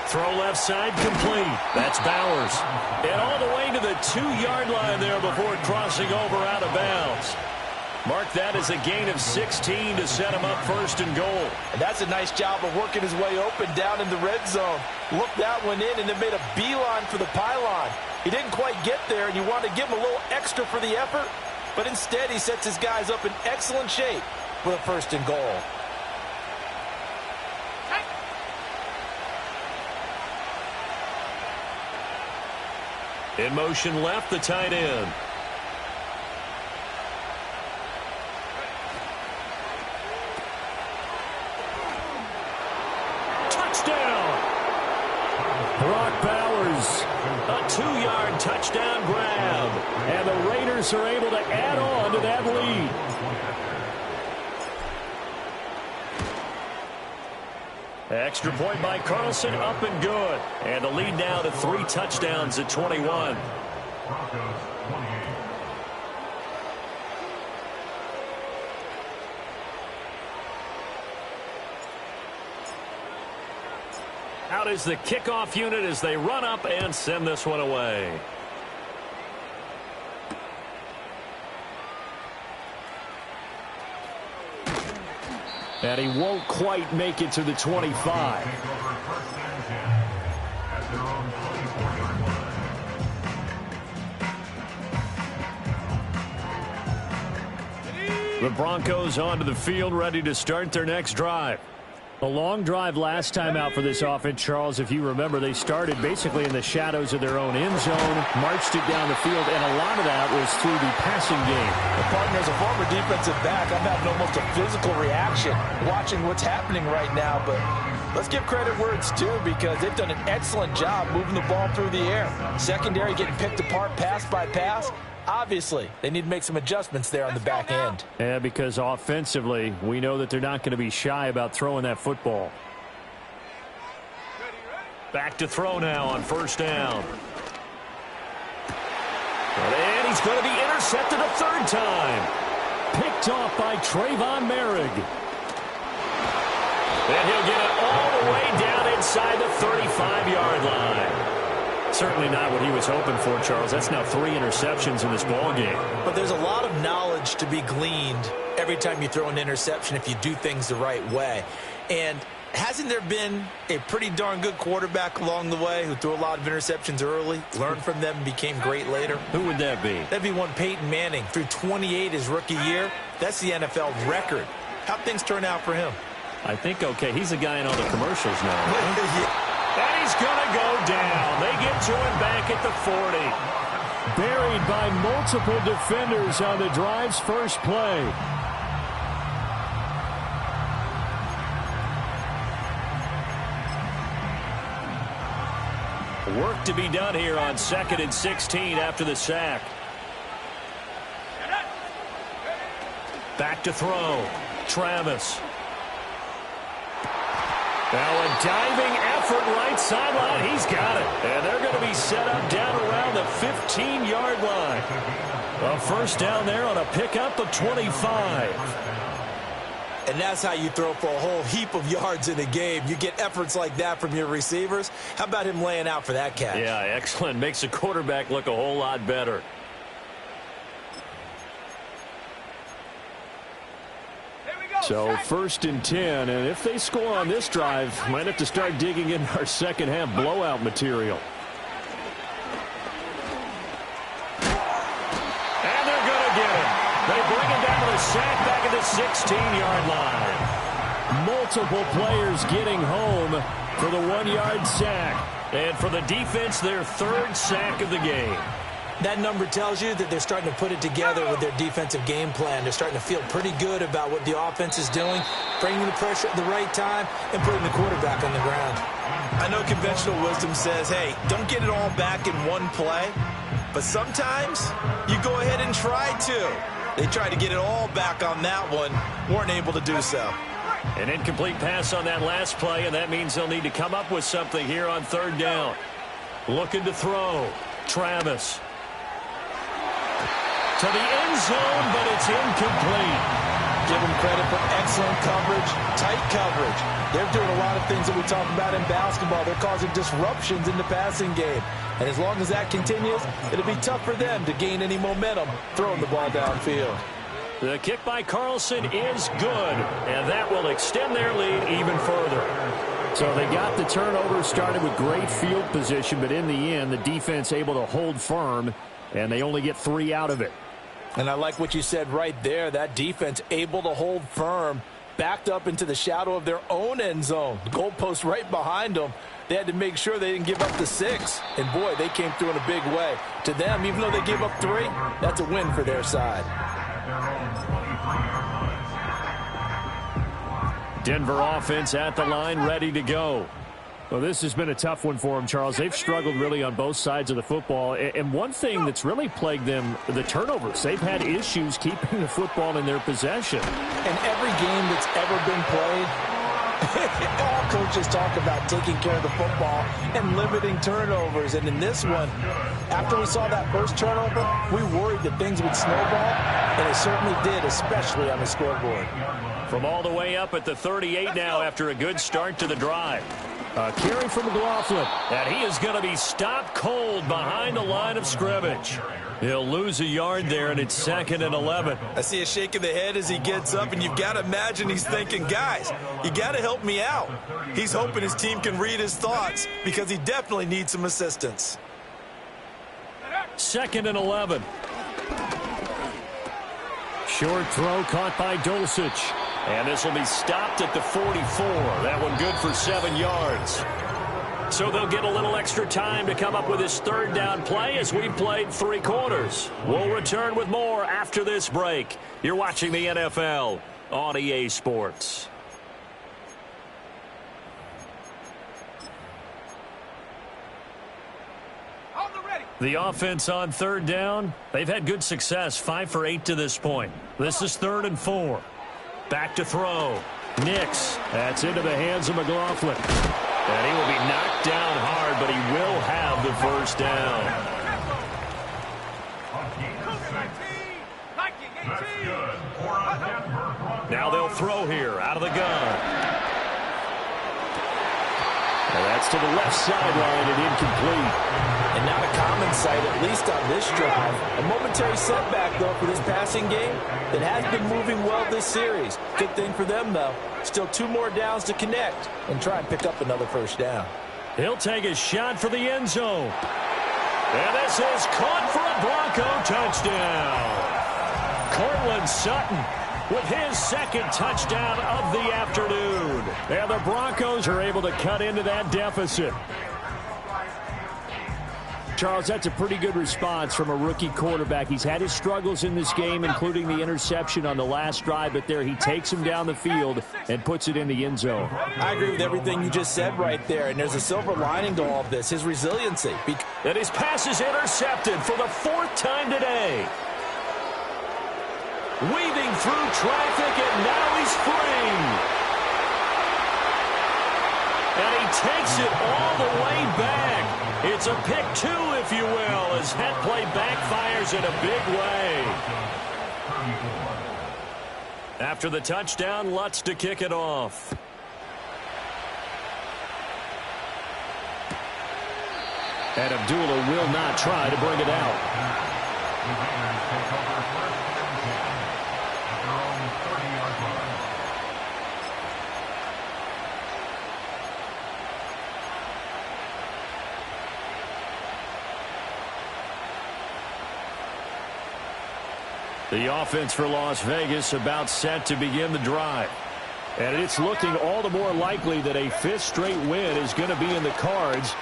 Throw left side complete. That's Bowers. And all the way to the 2-yard line there before crossing over out of bounds. Mark that as a gain of 16 to set him up 1st and goal. And that's a nice job of working his way open down in the red zone. Looked that one in and then made a beeline for the pylon. He didn't quite get there, and you want to give him a little extra for the effort. But instead, he sets his guys up in excellent shape for the 1st and goal. In motion left, the tight end. Touchdown! Brock Bowers, a 2-yard touchdown grab. And the Raiders are able to add on to that lead. Extra point by Carlson, up and good. And the lead now to 3 touchdowns at 21. Out is the kickoff unit as they run up and send this one away. And he won't quite make it to the 25. The Broncos onto the field, ready to start their next drive. A long drive last time out for this offense, Charles. If you remember, they started basically in the shadows of their own end zone, marched it down the field, and a lot of that was through the passing game. The partner, as a former defensive back, I'm having almost a physical reaction watching what's happening right now. But let's give credit where it's due, because they've done an excellent job moving the ball through the air. Secondary getting picked apart pass by pass. Obviously, they need to make some adjustments there on the back end. Yeah, because offensively, we know that they're not going to be shy about throwing that football. Back to throw now on first down. And he's going to be intercepted a third time. Picked off by Trayvon Merrick. And he'll get it all the way down inside the 35-yard line. Certainly not what he was hoping for, Charles. That's now 3 interceptions in this ballgame. But there's a lot of knowledge to be gleaned every time you throw an interception if you do things the right way. And hasn't there been a pretty darn good quarterback along the way who threw a lot of interceptions early, learned from them, and became great later? Who would that be? That'd be one Peyton Manning. Threw 28 his rookie year. That's the NFL record. How'd things turn out for him? I think, okay, he's a guy in all the commercials now. Right? And he's going to go down. They get to him back at the 40. Buried by multiple defenders on the drive's first play. Work to be done here on 2nd and 16 after the sack. Back to throw. Travis. Now a diving effort right sideline. He's got it. And they're going to be set up down around the 15-yard line. A first down there on a pickup of 25. And that's how you throw for a whole heap of yards in a game. You get efforts like that from your receivers. How about him laying out for that catch? Yeah, excellent. Makes the quarterback look a whole lot better. So 1st and 10, and if they score on this drive, might have to start digging in our second half blowout material. And they're going to get him. They bring him down to the sack back at the 16-yard line. Multiple players getting home for the 1-yard sack. And for the defense, their 3rd sack of the game. That number tells you that they're starting to put it together with their defensive game plan. They're starting to feel pretty good about what the offense is doing, bringing the pressure at the right time, and putting the quarterback on the ground. I know conventional wisdom says, hey, don't get it all back in one play. But sometimes you go ahead and try to. They tried to get it all back on that one, weren't able to do so. An incomplete pass on that last play, and that means they'll need to come up with something here on 3rd down. Looking to throw. Travis. To the end zone, but it's incomplete. Give them credit for excellent coverage, tight coverage. They're doing a lot of things that we talk about in basketball. They're causing disruptions in the passing game. And as long as that continues, it'll be tough for them to gain any momentum throwing the ball downfield. The kick by Carlson is good, and that will extend their lead even further. So they got the turnover started with great field position, but in the end, the defense able to hold firm, and they only get 3 out of it. And I like what you said right there. That defense able to hold firm, backed up into the shadow of their own end zone. The goalpost right behind them. They had to make sure they didn't give up the 6. And, boy, they came through in a big way. To them, even though they gave up 3, that's a win for their side. Denver offense at the line, ready to go. Well, this has been a tough one for them, Charles. They've struggled really on both sides of the football. And one thing that's really plagued them, the turnovers. They've had issues keeping the football in their possession. And every game that's ever been played, all coaches talk about taking care of the football and limiting turnovers. And in this one, after we saw that first turnover, we worried that things would snowball, and it certainly did, especially on the scoreboard. From all the way up at the 38 now after a good start to the drive. A carry from McLaughlin, and he is going to be stopped cold behind the line of scrimmage. He'll lose a yard there, and it's 2nd and 11. I see a shake of the head as he gets up, and you've got to imagine he's thinking, guys, you got to help me out. He's hoping his team can read his thoughts because he definitely needs some assistance. 2nd and 11. Short throw caught by Dulcich. And this will be stopped at the 44. That one good for 7 yards. So they'll get a little extra time to come up with this 3rd down play as we played 3 quarters. We'll return with more after this break. You're watching the NFL on EA Sports. The offense on 3rd down, they've had good success, 5 for 8 to this point. This is 3rd and 4. Back to throw. Nix. That's into the hands of McLaughlin. And he will be knocked down hard, but he will have the first down. Now they'll throw here out of the gun. And that's to the left sideline and incomplete. And not a common sight, at least on this drive. A momentary setback, though, for this passing game that has been moving well this series. Good thing for them, though. Still 2 more downs to connect and try and pick up another first down. He'll take a shot for the end zone. And this is caught for a Bronco touchdown. Cortland Sutton with his second touchdown of the afternoon. And the Broncos are able to cut into that deficit. Charles, that's a pretty good response from a rookie quarterback. He's had his struggles in this game, including the interception on the last drive, but there he takes him down the field and puts it in the end zone. I agree with everything you just said right there, and there's a silver lining to all of this, his resiliency. And his pass is intercepted for the 4th time today. Weaving through traffic, and now he's free. And he takes it all the way back. It's a pick 2, if you will, as that play backfires in a big way. After the touchdown, Lutz to kick it off. And Abdullah will not try to bring it out. The offense for Las Vegas about set to begin the drive. And it's looking all the more likely that a 5th straight win is going to be in the cards.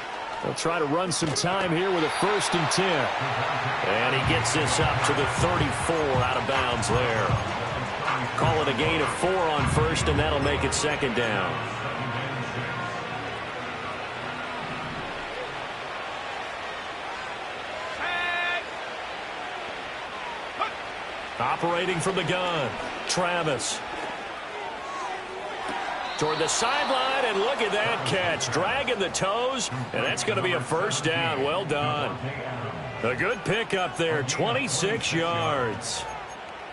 They'll try to run some time here with a 1st and 10. And he gets this up to the 34 out of bounds there. Call it a gain of 4 on 1st, and that'll make it 2nd down. Operating from the gun, Travis. Toward the sideline, and look at that catch. Dragging the toes, and that's going to be a 1st down. Well done. A good pickup there, 26 yards.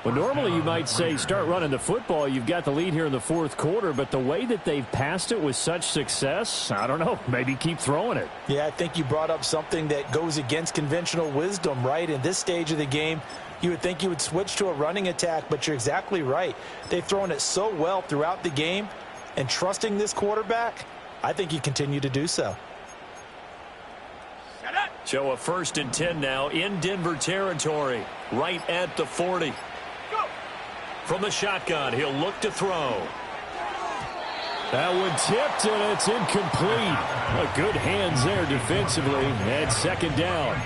Well, normally you might say start running the football. You've got the lead here in the 4th quarter, but the way that they've passed it with such success, I don't know, maybe keep throwing it. Yeah, I think you brought up something that goes against conventional wisdom, right? In this stage of the game, you would think you would switch to a running attack, but you're exactly right. They've thrown it so well throughout the game, and trusting this quarterback, I think you continue to do so. So a 1st and 10 now in Denver territory, right at the 40. From the shotgun, he'll look to throw. That one tipped, and it's incomplete. Good hands there defensively, and 2nd down.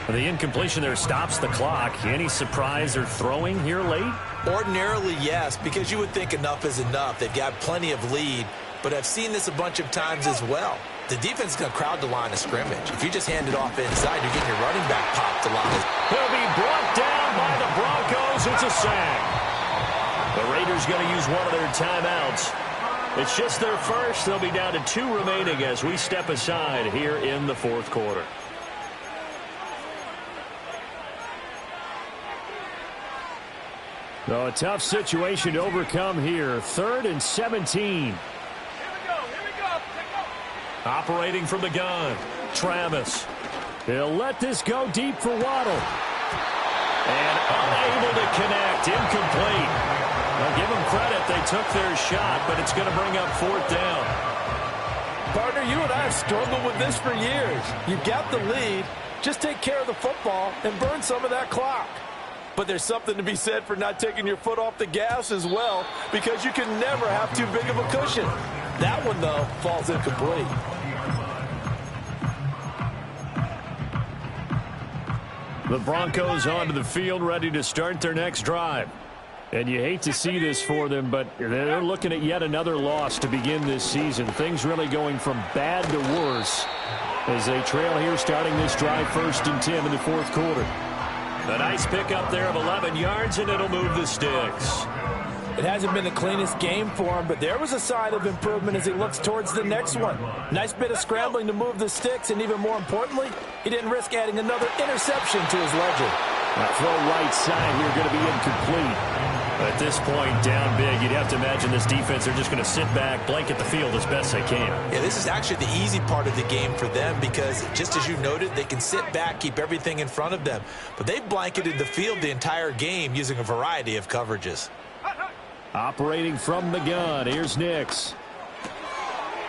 The incompletion there stops the clock. Any surprise they're throwing here late? Ordinarily, yes, because you would think enough is enough. They've got plenty of lead, but I've seen this a bunch of times as well. The defense is going to crowd the line of scrimmage. If you just hand it off inside, you're getting your running back popped a lot. He'll be brought down by the Broncos. It's a sack. The Raiders going to use one of their timeouts. It's just their first. They'll be down to 2 remaining as we step aside here in the 4th quarter. So a tough situation to overcome here. 3rd and 17. Here we go. Operating from the gun, Travis. He'll let this go deep for Waddle. And unable to connect. Incomplete. I'll give them credit. They took their shot, but it's going to bring up 4th down. Partner, you and I have struggled with this for years. You've got the lead. Just take care of the football and burn some of that clock. But there's something to be said for not taking your foot off the gas as well, because you can never have too big of a cushion. That one, though, falls incomplete. The Broncos onto the field, ready to start their next drive. And you hate to see this for them, but they're looking at yet another loss to begin this season. Things really going from bad to worse as they trail here starting this drive 1st and 10 in the 4th quarter. A nice pickup there of 11 yards, and it'll move the sticks. It hasn't been the cleanest game for him, but there was a sign of improvement as he looks towards the next one. Nice bit of scrambling to move the sticks, and even more importantly, he didn't risk adding another interception to his ledger. That throw right side here going to be incomplete. At this point, down big, you'd have to imagine this defense, they're just going to sit back, blanket the field as best they can. Yeah, this is actually the easy part of the game for them because, just as you noted, they can sit back, keep everything in front of them. But they've blanketed the field the entire game using a variety of coverages. Operating from the gun, here's Nix.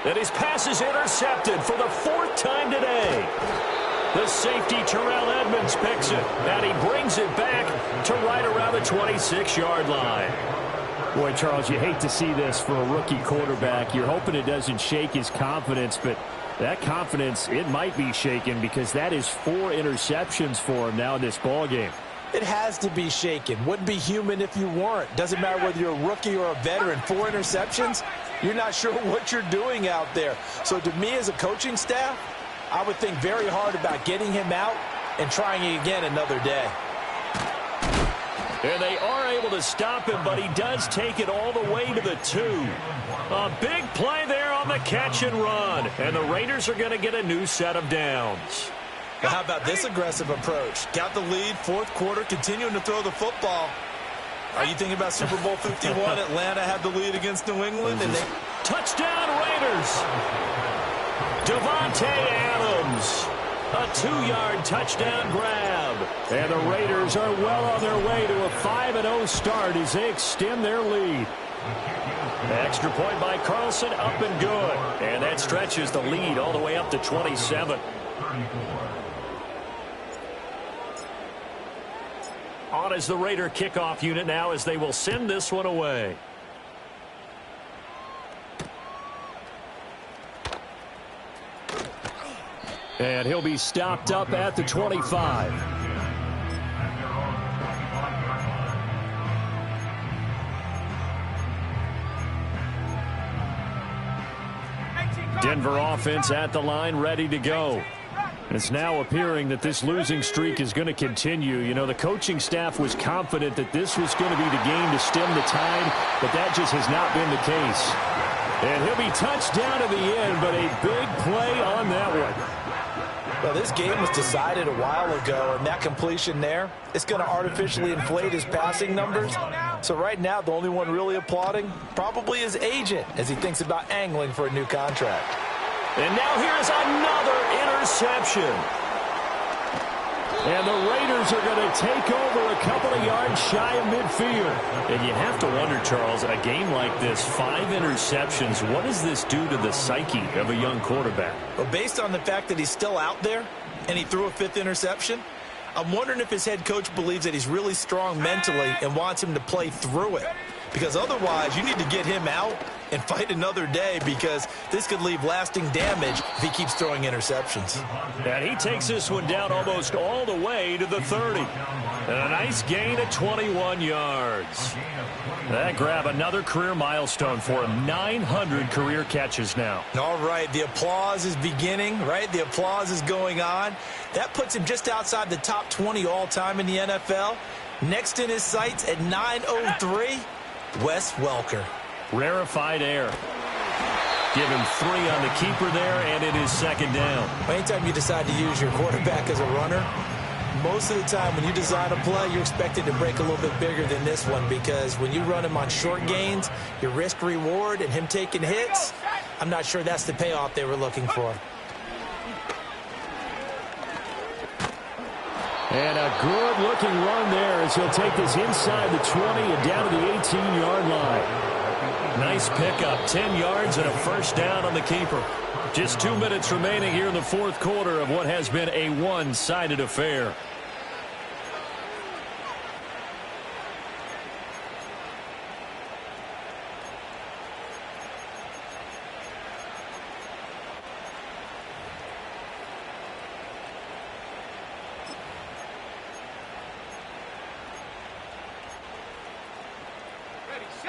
And his pass is intercepted for the fourth time today. The safety, Terrell Edmonds, picks it, and he brings it back to right around the 26-yard line. Boy, Charles, you hate to see this for a rookie quarterback. You're hoping it doesn't shake his confidence, but that confidence, it might be shaken because that is 4 interceptions for him now in this ballgame. It has to be shaken. Wouldn't be human if you weren't. Doesn't matter whether you're a rookie or a veteran. 4 interceptions, you're not sure what you're doing out there. So to me as a coaching staff, I would think very hard about getting him out and trying it again another day. And they are able to stop him, but he does take it all the way to the 2. A big play there on the catch and run. And the Raiders are going to get a new set of downs. Well, how about this aggressive approach? Got the lead, fourth quarter, continuing to throw the football. Are you thinking about Super Bowl 51? Atlanta had the lead against New England. And Touchdown Raiders! Devontae Adams. A 2-yard touchdown grab. And the Raiders are well on their way to a 5-0 start as they extend their lead. Extra point by Carlson, up and good. And that stretches the lead all the way up to 27. On is the Raider kickoff unit now as they will send this one away. And he'll be stopped up at the 25. Denver offense at the line, ready to go. It's now appearing that this losing streak is going to continue. You know, the coaching staff was confident that this was going to be the game to stem the tide, but that just has not been the case. And he'll be touched down to the end, but a big play on that one. Well, this game was decided a while ago, and that completion there, it's going to artificially inflate his passing numbers. So right now, the only one really applauding probably his agent as he thinks about angling for a new contract. And now here's another interception. And the Raiders are going to take over a couple of yards shy of midfield. And you have to wonder, Charles, a game like this, 5 interceptions, what does this do to the psyche of a young quarterback? Well, based on the fact that he's still out there and he threw a 5th interception, I'm wondering if his head coach believes that he's really strong mentally and wants him to play through it. Because otherwise, you need to get him out and fight another day because this could leave lasting damage if he keeps throwing interceptions. And he takes this one down almost all the way to the 30. And a nice gain of 21 yards. That grab, another career milestone for him. 900 career catches now. All right, the applause is beginning, right? The applause is going on. That puts him just outside the top 20 all-time in the NFL. Next in his sights at 903, Wes Welker. Rarefied air. Give him 3 on the keeper there, and it is second down. Anytime you decide to use your quarterback as a runner, most of the time when you design a play, you're expected to break a little bit bigger than this one because when you run him on short gains, your risk-reward and him taking hits, I'm not sure that's the payoff they were looking for. And a good-looking run there as he'll take this inside the 20 and down to the 18-yard line. Nice pickup, 10 yards and a first down on the keeper. Just 2 minutes remaining here in the fourth quarter of what has been a one-sided affair.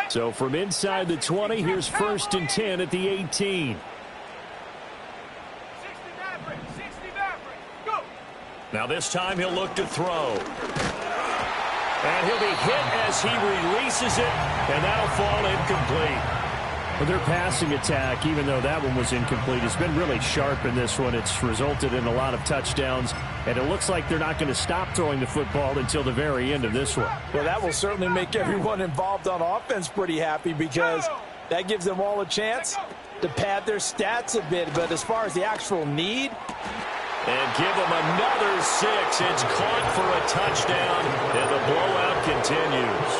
So from inside the 20, here's 1st and 10 at the 18. Now this time he'll look to throw. And he'll be hit as he releases it. And that'll fall incomplete. Well, their passing attack, even though that one was incomplete, has been really sharp in this one. It's resulted in a lot of touchdowns, and it looks like they're not going to stop throwing the football until the very end of this one. Well, that will certainly make everyone involved on offense pretty happy because that gives them all a chance to pad their stats a bit. But as far as the actual need, and give them another 6. It's caught for a touchdown, and the blowout continues.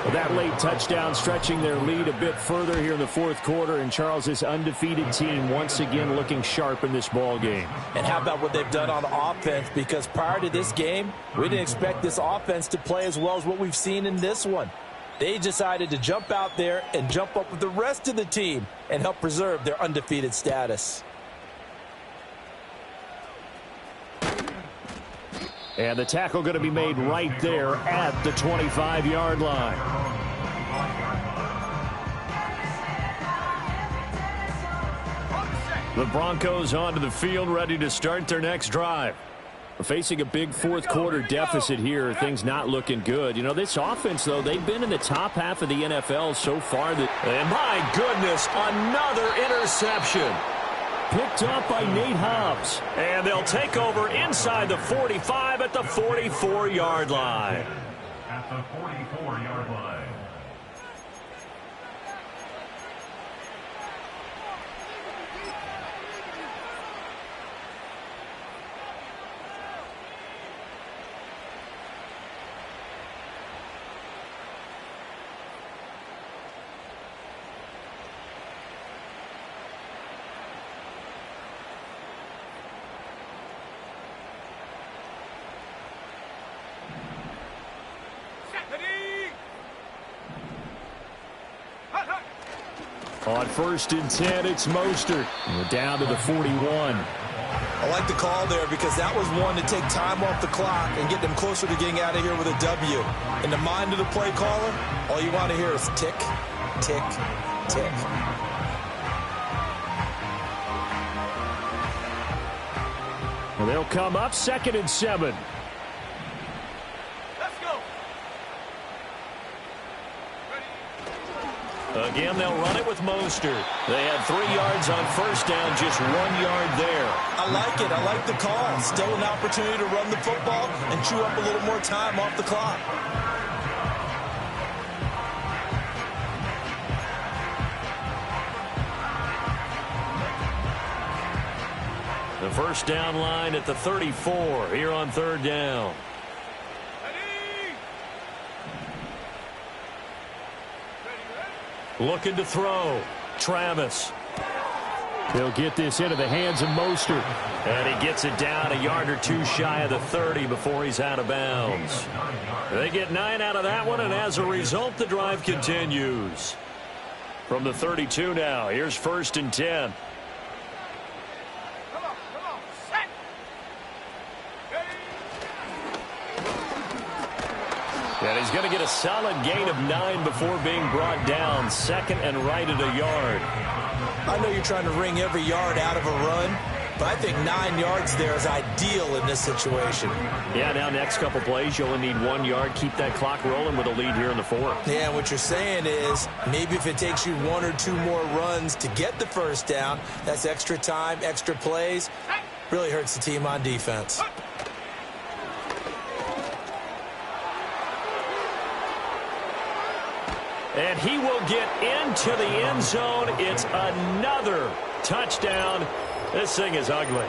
Well, that late touchdown stretching their lead a bit further here in the fourth quarter, and Charles' undefeated team once again looking sharp in this ball game. And how about what they've done on offense? Because prior to this game, we didn't expect this offense to play as well as what we've seen in this one. They decided to jump out there and jump up with the rest of the team and help preserve their undefeated status. And the tackle going to be made right there at the 25-yard line. The Broncos onto the field, ready to start their next drive. We're facing a big fourth quarter deficit here. Things not looking good. You know, this offense, though, they've been in the top half of the NFL so far. And my goodness, another interception. Picked up by Nate Hobbs. And they'll take over inside the 45 at the 44-yard line. At the 44-yard line. On 1st and 10, it's Mostert. We're down to the 41. I like the call there because that was one to take time off the clock and get them closer to getting out of here with a W. In the mind of the play caller, all you want to hear is tick, tick, tick. Well, they'll come up 2nd and 7. Again, they'll run it with Mostert. They had 3 yards on 1st down, just 1 yard there. I like it. I like the call. Still an opportunity to run the football and chew up a little more time off the clock. The 1st down line at the 34 here on 3rd down. Looking to throw. Travis. He'll get this into the hands of Mostert. And he gets it down a yard or 2 shy of the 30 before he's out of bounds. They get 9 out of that one, and as a result, the drive continues. From the 32 now, here's 1st and 10. And he's going to get a solid gain of 9 before being brought down. 2nd and right at a yard. I know you're trying to wring every yard out of a run, but I think 9 yards there is ideal in this situation. Yeah, now next couple plays, you only need 1 yard. Keep that clock rolling with a lead here in the 4th. Yeah, what you're saying is maybe if it takes you 1 or 2 more runs to get the 1st down, that's extra time, extra plays. Really hurts the team on defense. And he will get into the end zone. It's another touchdown. This thing is ugly.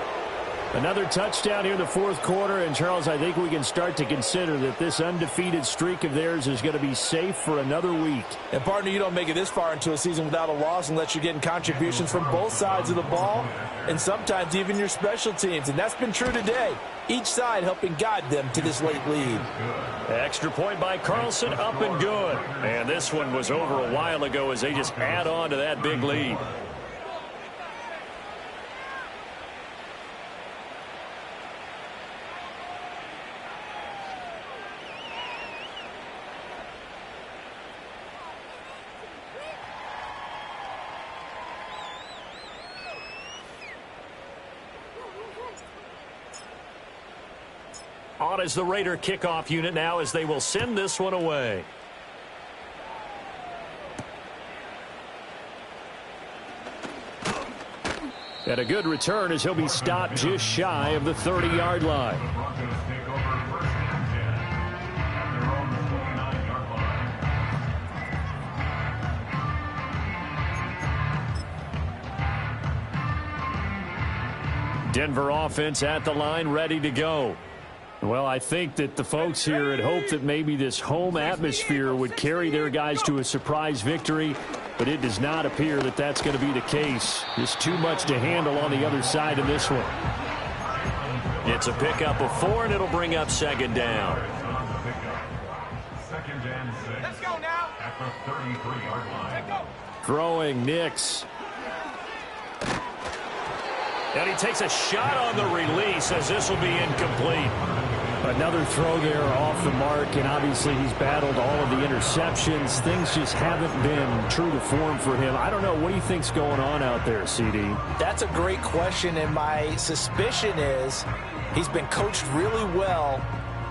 Another touchdown here in the 4th quarter. And, Charles, I think we can start to consider that this undefeated streak of theirs is going to be safe for another week. And, partner, you don't make it this far into a season without a loss unless you're getting contributions from both sides of the ball and sometimes even your special teams. And that's been true today. Each side helping guide them to this late lead. Extra point by Carlson, up and good. And this one was over a while ago as they just add on to that big lead. On is the Raider kickoff unit now as they will send this one away. And a good return as he'll be stopped just shy of the 30-yard line. The Broncos take over first and 10 at their own 29-yard line. Denver offense at the line, ready to go. Well, I think that the folks here had hoped that maybe this home atmosphere would carry their guys to a surprise victory, but it does not appear that that's going to be the case. Just too much to handle on the other side of this one. It's a pickup of 4, and it'll bring up second down. Second and 6. Let's go now. At the 33-yard line. Go. Throwing Nix. And he takes a shot on the release as this will be incomplete. Another throw there off the mark, and obviously he's battled all of the interceptions. Things just haven't been true to form for him. I don't know. What do you think's going on out there, CD? That's a great question, and my suspicion is he's been coached really well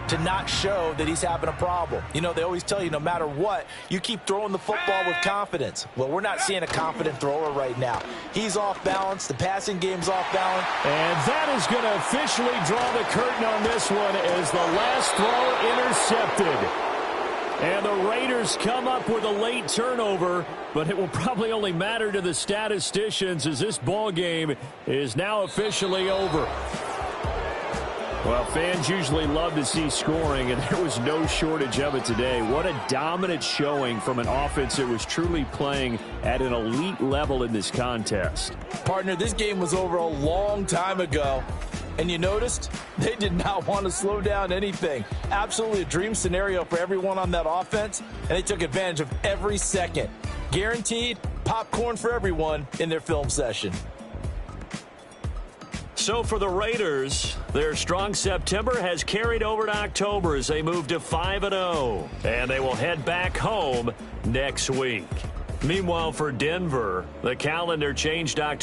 to not show that he's having a problem. You know, they always tell you no matter what, you keep throwing the football with confidence. Well, we're not seeing a confident thrower right now. He's off balance. The passing game's off balance. And that is going to officially draw the curtain on this one as the last throw intercepted. And the Raiders come up with a late turnover, but it will probably only matter to the statisticians as this ball game is now officially over. Well, fans usually love to see scoring, and there was no shortage of it today. What a dominant showing from an offense that was truly playing at an elite level in this contest. Partner, this game was over a long time ago, and you noticed they did not want to slow down anything. Absolutely a dream scenario for everyone on that offense, and they took advantage of every second. Guaranteed popcorn for everyone in their film session. So for the Raiders, their strong September has carried over to October as they move to 5-0. And they will head back home next week. Meanwhile, for Denver, the calendar changed October.